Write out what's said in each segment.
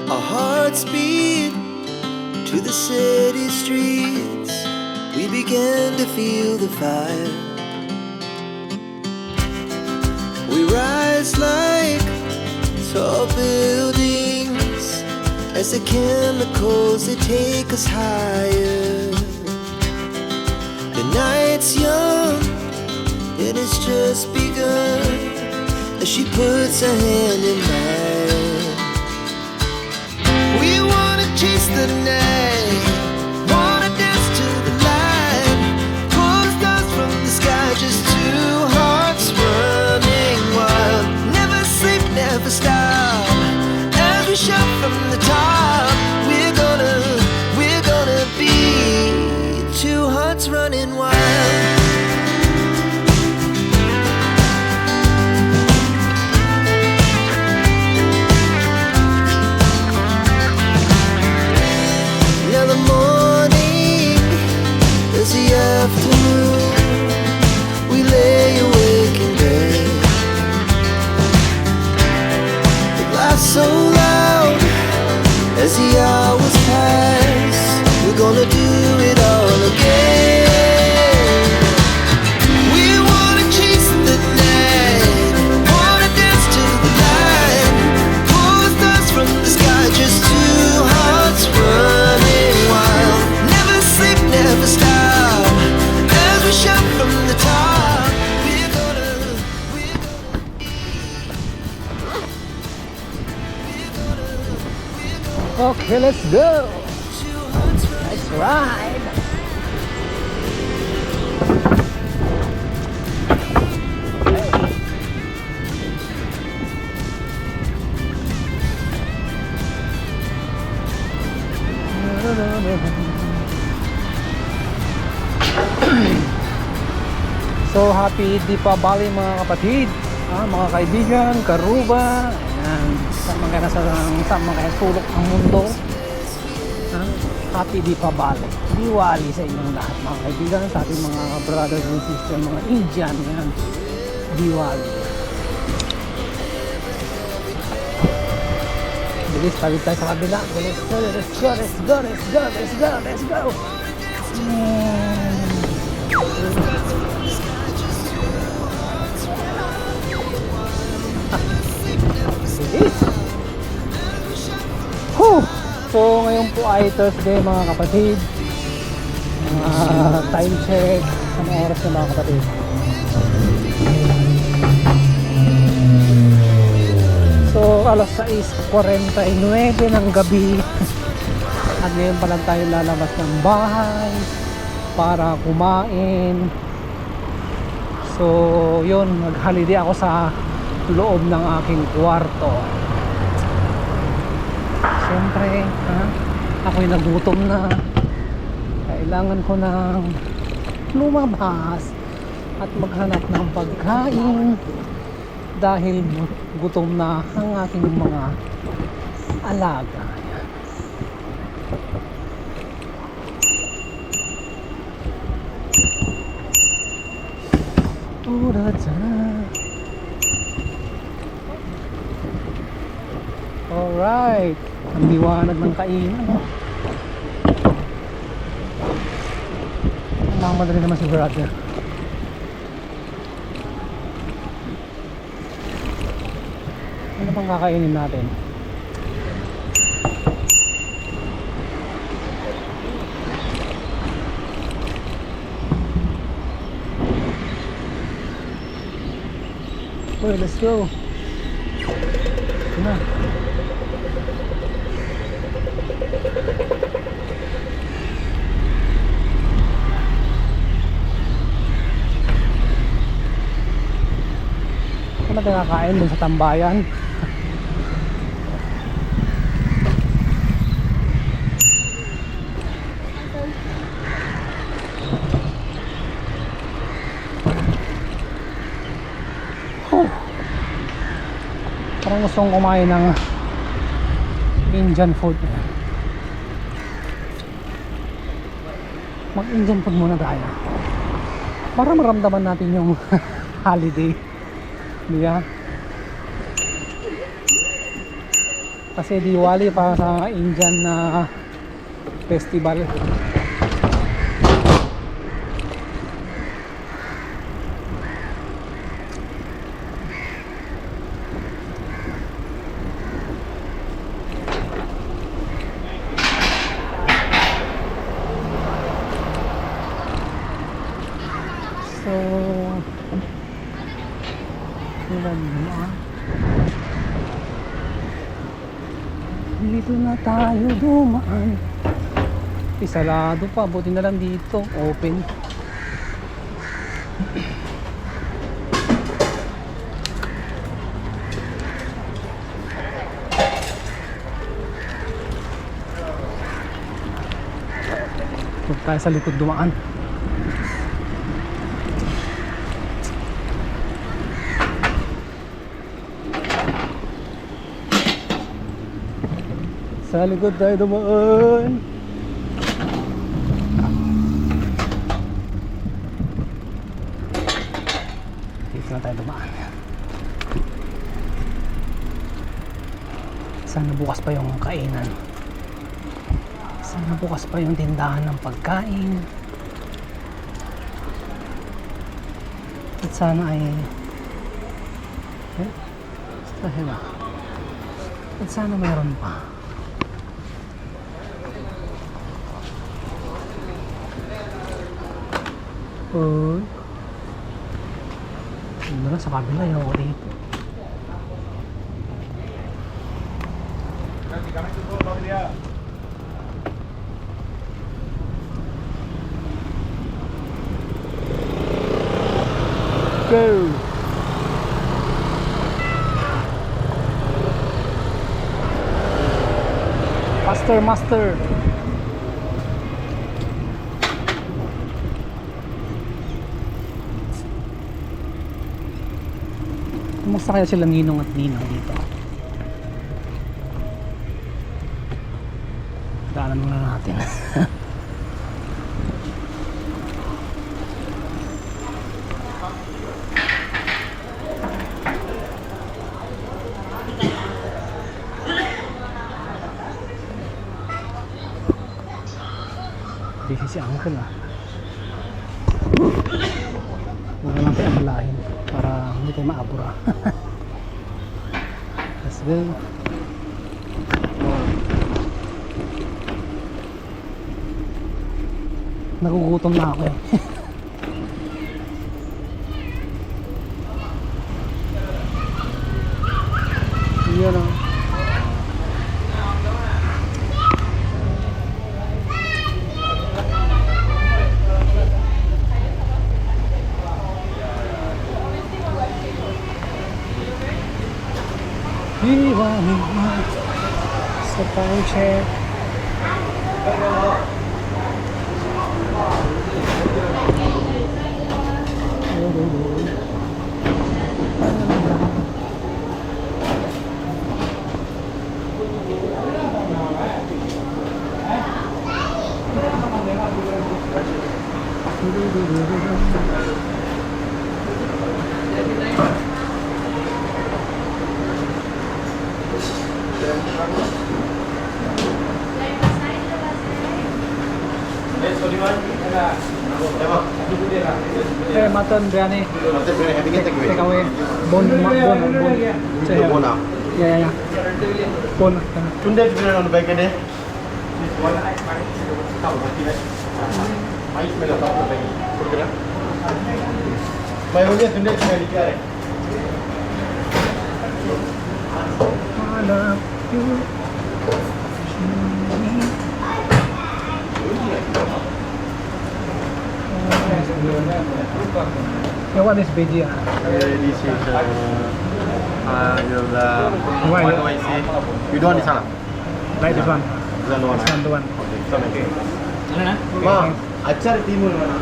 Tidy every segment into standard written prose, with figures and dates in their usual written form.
Our hearts beat to the city streets. We began to feel the fire. We rise like tall buildings as the chemicals, they take us higher. The night's young and it's just begun as she puts her hand in mine. We wanna chase the night, wanna dance to the light, pull stars from the sky, just two hearts running wild. Never sleep, never stop, as we shout from the top. We're gonna be two hearts running wild. Afternoon, we lay awake in bed. The glass so loud as the hours pass. We're gonna do it all again. We wanna chase the night, wanna dance to the light, pull stars from the sky, just two hearts running wild. Never sleep, never stop, we shout from the top. We're gonna Okay, let's go. Nice ride. So happy Deepavali mga kapatid, mga kaibigan, karuba, ayan, sa mga sulok ng mundo. Happy Deepavali, Diwali sa inyong lahat mga kaibigan, sa ating mga brothers and sisters, mga Indian, ayan, Diwali. Bilis, tabi tayo sa kabila. Let's go, let's go, let's go, let's go, let's go, let's go. So ngayon po ay Thursday mga kapatid. Time check, anong oras na mga kapatid? So alas 6:49 ng gabi. At ngayon pa lang tayo lalabas ng bahay para kumain. So yun, mag-holiday ako sa loob ng aking kwarto. Siyempre, ako'y nagutom na. Kailangan ko ng lumabas at maghanap ng pagkain dahil gutom na ang aking mga alaga. Alright, ang liwanag ng kainan. Madali naman si brother. Ano pang kakainin natin? Okay, let's go. Na. Ano natin kakain dun sa tambayan? Parang gustong kumain ng Indian food. Mag Indian food muna tayo para maramdaman natin yung holiday, di ba? Kasi Diwali para sa Indian na festival. So, dito na tayo dumaan. Sarado pa, buti na lang dito open. Huwag tayo sa likod dumaan. Sa likod tayo dumaan. Dito na tayo dumaan. Sana bukas pa yung kainan. Sana bukas pa yung tindahan ng pagkain. At sana ay at sana mayroon pa. Ano na sa kabila yung dito. Go! Faster, master! Kumusta kaya sila Ninong at Ninang dito? Daanan muna natin. Busy si Uncle ah. Huwag na lang tayo amalahin para hindi tayo maabura. Let's go. Nagugutom na ako eh. Yan o. Diwali sa pang-check. Mutton biryani. Take away. Bone. Say here. Yeah. Bone. Tunde biryani on bag de. भाई हो गया tunde biryani क्या है? Yeah, what is BG? This is Why? what do I say? You don't want this one? Like this one. This one, This one, the one. Okay, so okay. Ma, achar timur mana?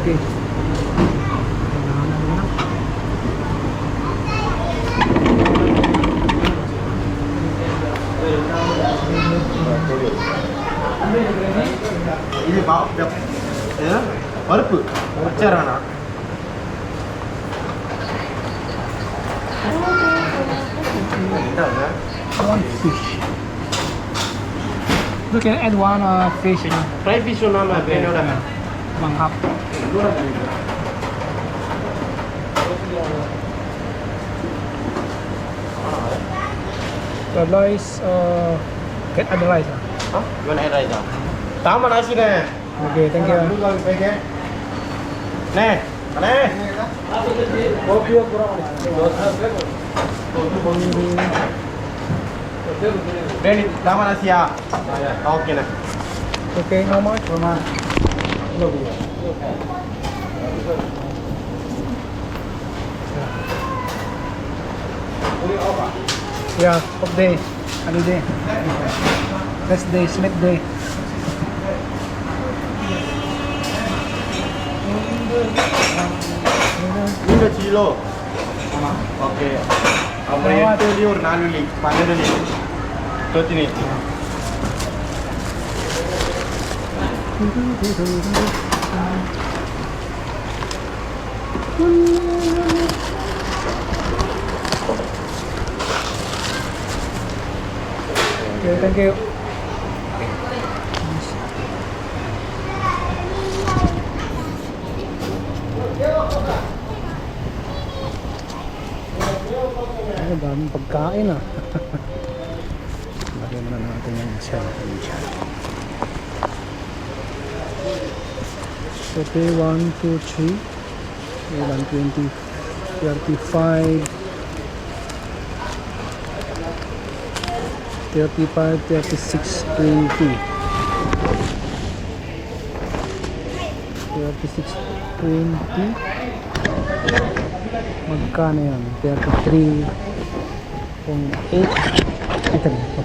Okay. Ini பருப்பு அச்சாரானா One fish. You can add one fish. Fry fish ஒன்றாம என்னோட Manghap. The rice, get add rice. இவன் ரைஸா தாம நாசினே Okay, thank you. நே அண்ணே ரெடி தாம நாசியா ஓகேண்ணே Okay, how much? Yeah, off day. Ano day? Rest day, sleep day. இந்த கிலோ ஓகே அப்புறம் 8 வெள்ளி ஒரு 4 வெள்ளி 12 வெள்ளி 28 Okay, thank you. Ay, daming pagkain ah. Lagyan muna natin yung cellphone dyan. Okay, 1, 2, 3. 120, 35, 35, 36, 20. 36, 20. Magkano yan? 33.8. Ito na ito.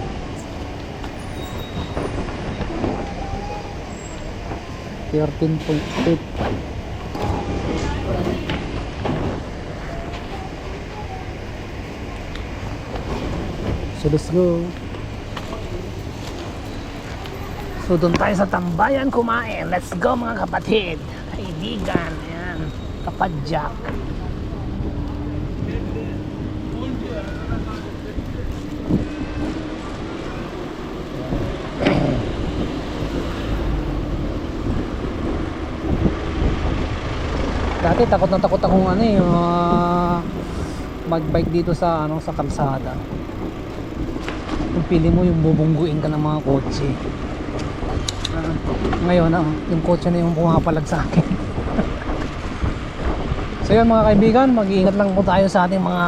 13.85. So let's go. So doon tayo sa tambayan kumain. Let's go mga kapatid, kaibigan. Ayan, kapadyak. Dati takot na takot akong ano yung magbike dito sa sa kalsada. Kung pili mo yung bubungguin ka ng mga kotse. Ngayon yung kotse na yung pumapalag sa akin. So yun mga kaibigan, mag-iingat lang po tayo sa ating mga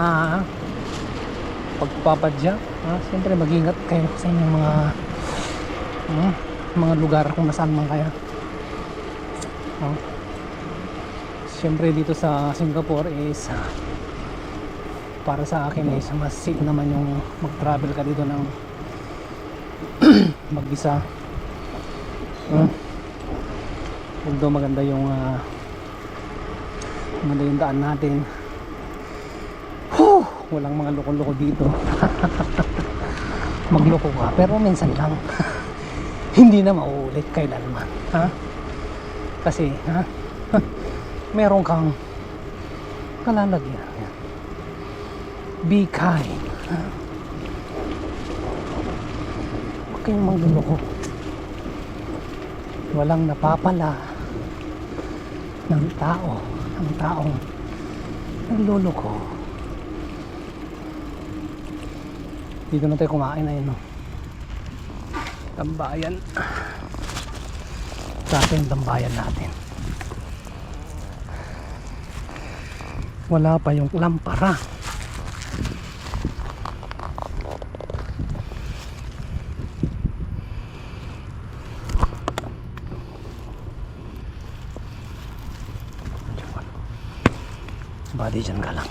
pagpapadya. Siyempre mag-iingat kayo sa inyong mga lugar kung nasaan man kaya. Siyempre dito sa Singapore is para sa akin is mas safe naman yung mag-travel ka dito ng mag-isa. Although maganda yung daan natin. Walang mga loko-loko dito. Magloko ka pero minsan lang. Hindi na mauulit kailanman. Kasi meron kang kalalagyan. Be kind. Huwag kayong magluloko. Walang napapala ng taong nagluloko. Dito na tayo kumain na yun. Tambayan. Sa atin tambayan natin. Wala pa yung lampara. Body dyan ka lang.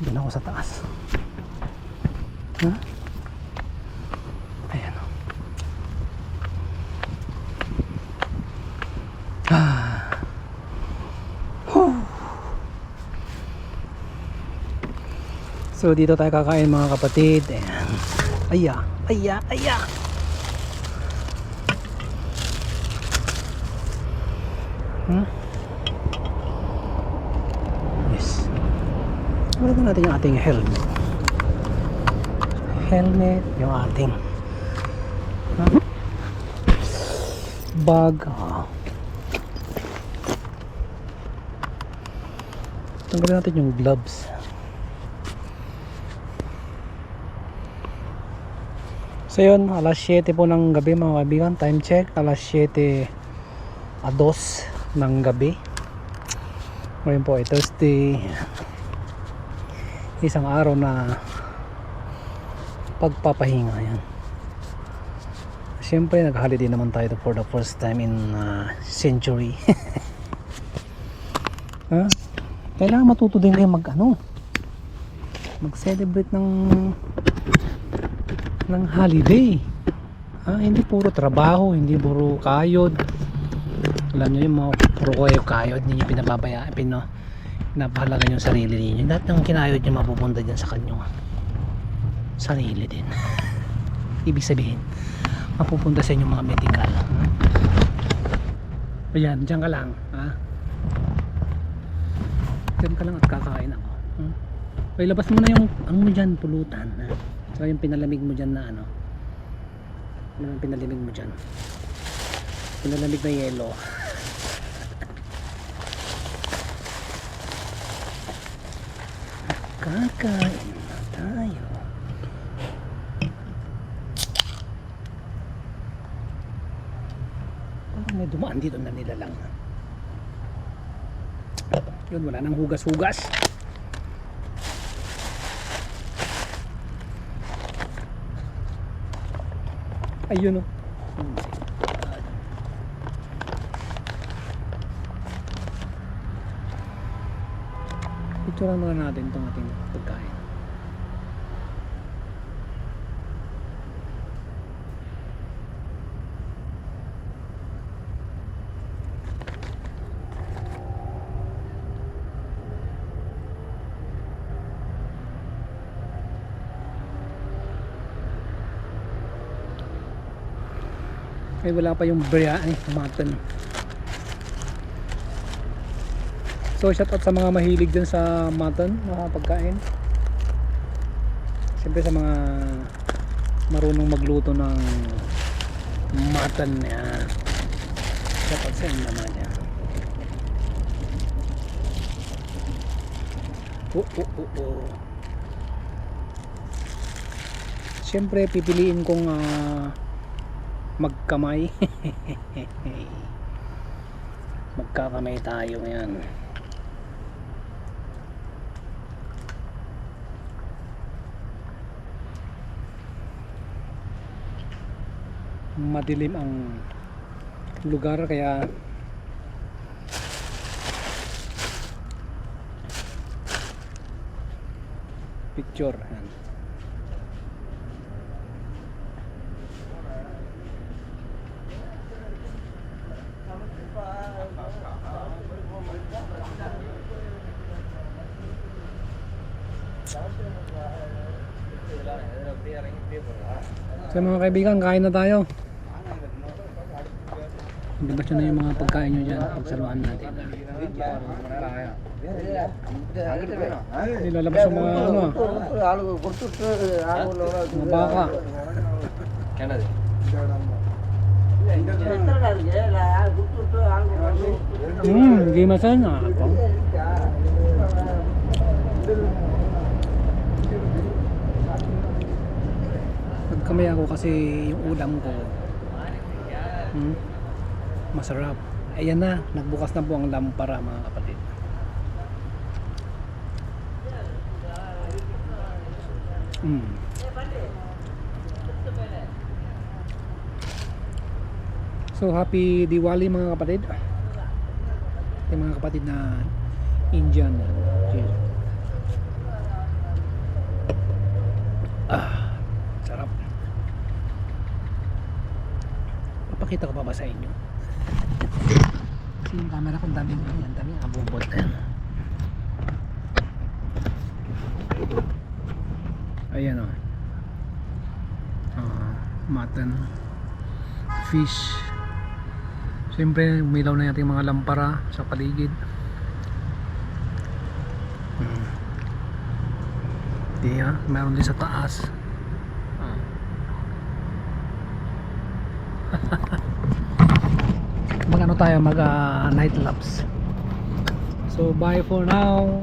Doon ako sa taas. Ayan o. So dito tayo kakain mga kapatid. Ayan. Aya. Yes. Wala natin yung ating helmet. Helmet, yung ating bag. Tanggalin natin yung gloves. So yun, alas 7 po ng gabi mga kaibigan. Time check, alas 7:02 ng gabi. Ngayon po ay Thursday. Isang araw na pagpapahinga. Yan. Siyempre nag-holiday naman tayo for the first time in century. Kailangan matuto din kayo mag-celebrate ng holiday. Hindi puro trabaho, hindi puro kayod. Alam nyo yung mga puro kayod, hindi nyo pinapahalagan yung sarili niyo. Lahat ng kinayod nyo mapupunta dyan sa kanyang sarili din. Ibig sabihin mapupunta sa inyong mga medical. Ayan, dyan ka lang. Dyan ka lang at kakain ako. Okay, labas mo na yung mo dyan, pulutan. Saka yung pinalamig mo dyan na ano yung pinalamig mo dyan, pinalamig na yelo. Kakain na tayo. Parang may dumaan dito na nilalang. Yun, wala nang hugas-hugas. Ayun o. Picturean muna natin itong ating pagkain. Ay, wala pa yung biryani, mutton. So shout out sa mga mahilig dyan sa mutton, mga pagkain. Siyempre sa mga marunong magluto ng mutton, yan. Shout out sa inyo naman yan. Siyempre pipiliin kong magkamay. Magkakamay tayo ngayon. Madilim ang lugar kaya picture. So mga kaibigan, kain na tayo. Ibigay na yung mga pagkain nyo dyan. Pagsaluan natin. Nilalabas yung mga mga baka. Gimasan na ako. Nagkamay ako kasi yung ulam ko masarap. Ayan na, nagbukas na po ang lampara mga kapatid. So happy Diwali mga kapatid. Yung mga kapatid na Indian. Cheers. Sarap. Papakita ko pa ba sa inyo? Kasi yung camera ko daming abubot. Ayan o. Mutton, fish, Siyempre umilaw na natin yung mga lampara sa paligid. Di ha, meron din sa taas. Mag ano tayo, mag night lapse. So bye for now.